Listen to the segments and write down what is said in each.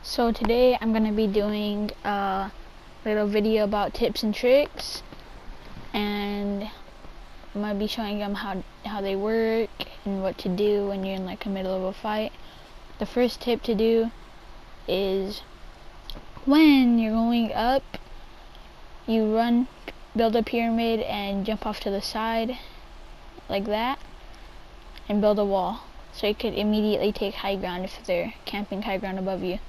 So today I'm going to be doing a little video about tips and tricks, and I'm going to be showing them how they work and what to do when you're in like the middle of a fight. The first tip to do is when you're going up, you run, build a pyramid and jump off to the side like that and build a wall so you could immediately take high ground if they're camping high ground above you.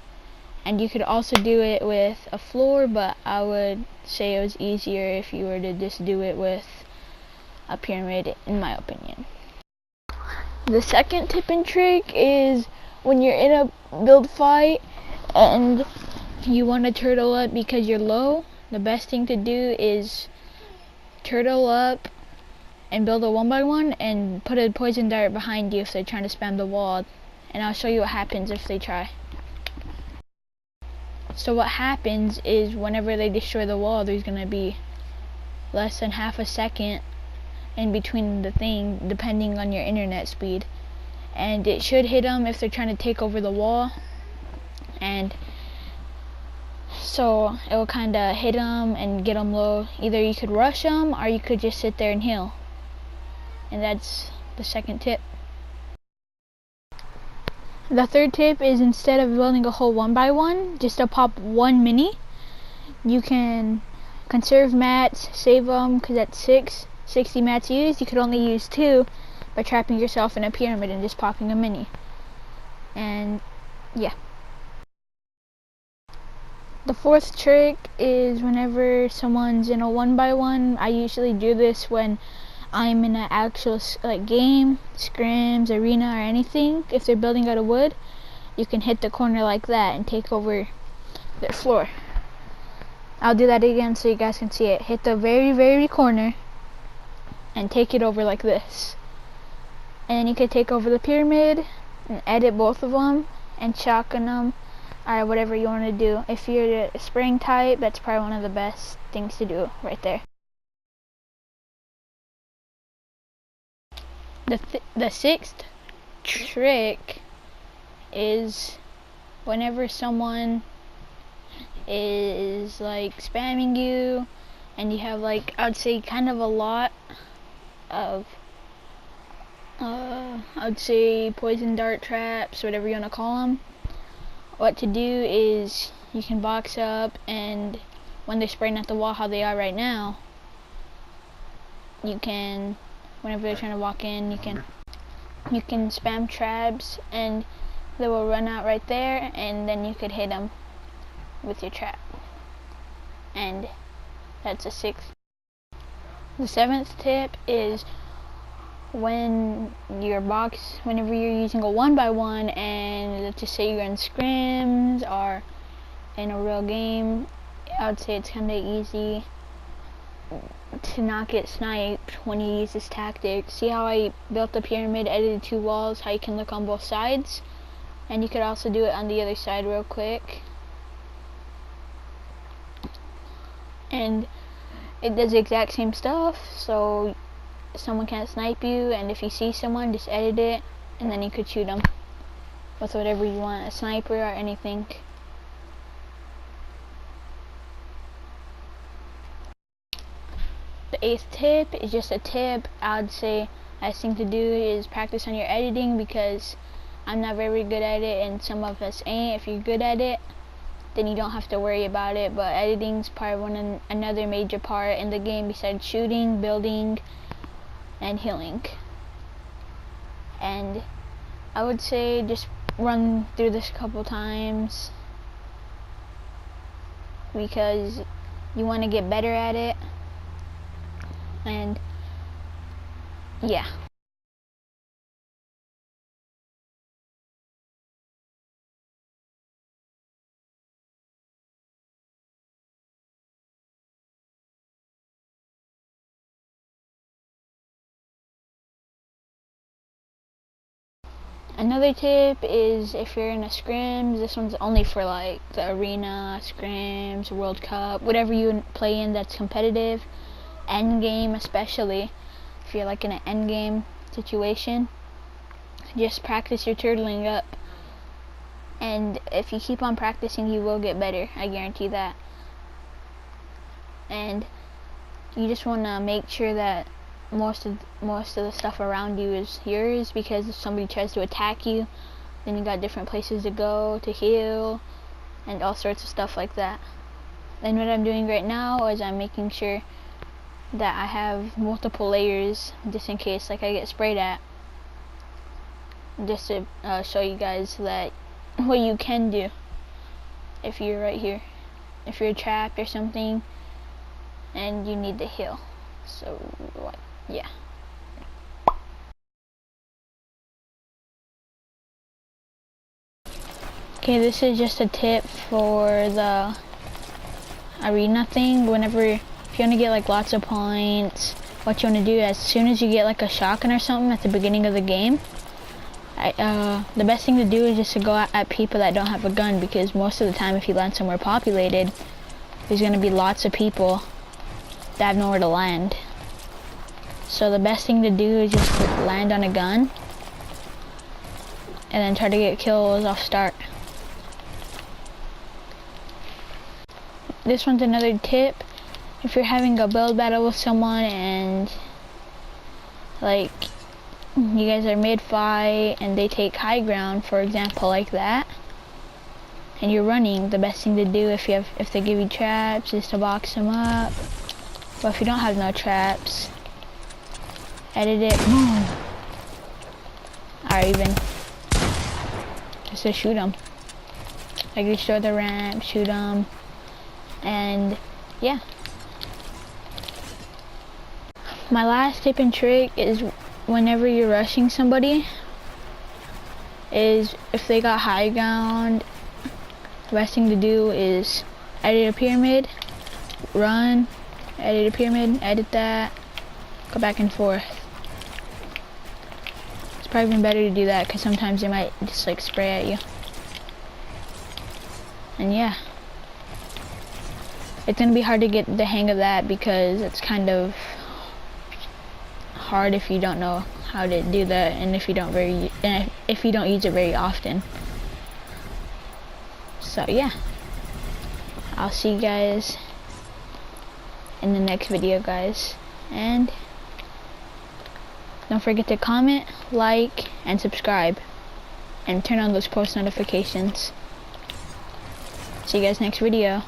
And you could also do it with a floor, but I would say it was easier if you were to just do it with a pyramid, in my opinion. The second tip and trick is when you're in a build fight and you want to turtle up because you're low, the best thing to do is turtle up and build a 1x1 and put a poison dart behind you if they're trying to spam the wall, and I'll show you what happens if they try. So what happens is whenever they destroy the wall, there's going to be less than half a second in between the thing, depending on your internet speed. And it should hit them if they're trying to take over the wall. And so it will kind of hit them and get them low. Either you could rush them or you could just sit there and heal. And that's the second tip. The third tip is instead of building a whole 1x1, just to pop one mini, you can conserve mats, save them, because at 60 mats used, you could only use 2 by trapping yourself in a pyramid and just popping a mini. And yeah. The fourth trick is whenever someone's in a 1x1, I usually do this when I'm in an actual like game, scrims, arena, or anything. If they're building out of wood, you can hit the corner like that and take over their floor. I'll do that again so you guys can see it. Hit the very corner and take it over like this. And then you can take over the pyramid and edit both of them and shotgun them, or whatever you want to do. If you're the spraying type, that's probably one of the best things to do right there. The sixth trick is whenever someone is like spamming you and you have like, I'd say kind of a lot of I'd say poison dart traps, whatever you want to call them. What to do is you can box up, and when they're spraying at the wall how they are right now, you can, whenever they're trying to walk in, you can spam traps and they will run out right there, and then you could hit them with your trap. And that's the sixth. The seventh tip is whenever you're using a 1x1 and let's just say you're in scrims or in a real game, I would say it's kind of easy to not get sniped when you use this tactic. See how I built the pyramid, edited 2 walls, how you can look on both sides? And you could also do it on the other side real quick. And it does the exact same stuff, so someone can't snipe you, and if you see someone, just edit it, and then you could shoot them with whatever you want, a sniper or anything. The 8th tip is just a tip. I'd say best thing to do is practice on your editing, because I'm not very good at it and some of us ain't. If you're good at it, then you don't have to worry about it, but editing's probably another major part in the game besides shooting, building, and healing. And I would say just run through this a couple times because you want to get better at it. And yeah. Another tip is if you're in a scrims, this one's only for like the arena, scrims, World Cup, whatever you play in that's competitive, end game especially, if you're like in an end game situation, just practice your turtling up and if you keep on practicing, you will get better. I guarantee that. And you just want to make sure that most of the stuff around you is yours, because if somebody tries to attack you, then you got different places to go to heal and all sorts of stuff like that. And what I'm doing right now is I'm making sure that I have multiple layers just in case like I get sprayed at, just to show you guys that what you can do if you're right here, if you're trapped or something and you need to heal. So what, yeah. Okay, this is just a tip for the arena thing. Whenever, if you want to get like lots of points, what you want to do, as soon as you get like a shotgun or something at the beginning of the game, the best thing to do is just to go at people that don't have a gun, because most of the time if you land somewhere populated, there's going to be lots of people that have nowhere to land. So the best thing to do is just to land on a gun and then try to get kills off start. This one's another tip. If you're having a build battle with someone and like you guys are mid-fight and they take high ground, for example, like that, and you're running, the best thing to do if they give you traps is to box them up. But if you don't have no traps, edit it, boom, or even just to shoot them. Like destroy the ramp, shoot them, and yeah. My last tip and trick is whenever you're rushing somebody, is if they got high ground, the best thing to do is edit a pyramid, run, edit a pyramid, edit that, go back and forth. It's probably even better to do that because sometimes they might just like spray at you. And yeah, it's gonna be hard to get the hang of that because it's kind of hard if you don't know how to do that, and if you don't use it very often. So yeah, I'll see you guys in the next video, guys, and don't forget to comment, like, and subscribe, and turn on those post notifications. See you guys next video.